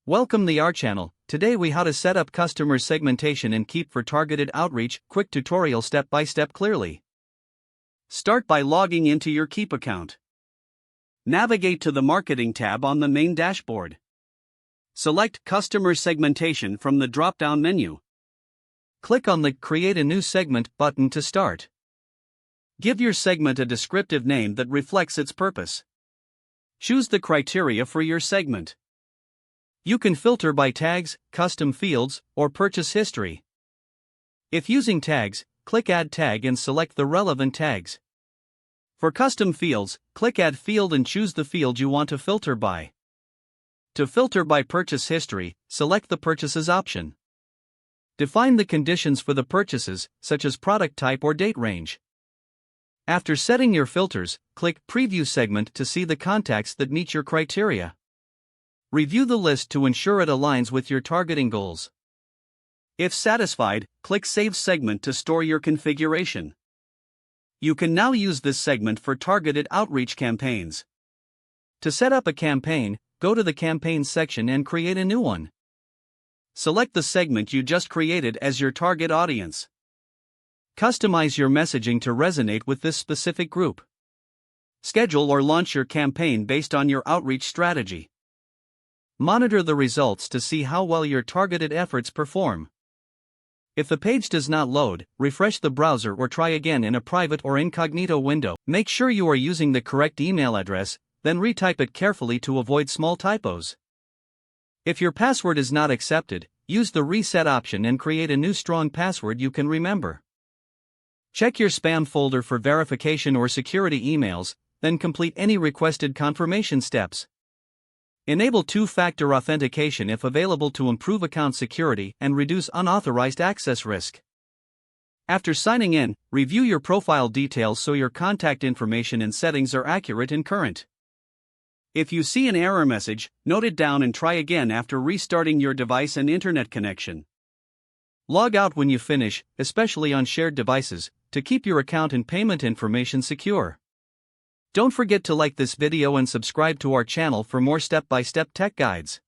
Welcome to our channel. Today we how to set up customer segmentation in Keap for targeted outreach. Quick tutorial step by step clearly. Start by logging into your Keap account. Navigate to the Marketing tab on the main dashboard. Select Customer Segmentation from the drop-down menu. Click on the Create a New Segment button to start. Give your segment a descriptive name that reflects its purpose. Choose the criteria for your segment. You can filter by tags, custom fields, or purchase history. If using tags, click Add Tag and select the relevant tags. For custom fields, click Add Field and choose the field you want to filter by. To filter by purchase history, select the Purchases option. Define the conditions for the purchases, such as product type or date range. After setting your filters, click Preview Segment to see the contacts that meet your criteria. Review the list to ensure it aligns with your targeting goals. If satisfied, click Save Segment to store your configuration. You can now use this segment for targeted outreach campaigns. To set up a campaign, go to the Campaigns section and create a new one. Select the segment you just created as your target audience. Customize your messaging to resonate with this specific group. Schedule or launch your campaign based on your outreach strategy. Monitor the results to see how well your targeted efforts perform. If the page does not load, refresh the browser or try again in a private or incognito window. Make sure you are using the correct email address, then retype it carefully to avoid small typos. If your password is not accepted, use the Reset option and create a new strong password you can remember. Check your spam folder for verification or security emails, then complete any requested confirmation steps. Enable two-factor authentication if available to improve account security and reduce unauthorized access risk. After signing in, review your profile details so your contact information and settings are accurate and current. If you see an error message, note it down and try again after restarting your device and internet connection. Log out when you finish, especially on shared devices, to keep your account and payment information secure. Don't forget to like this video and subscribe to our channel for more step-by-step tech guides.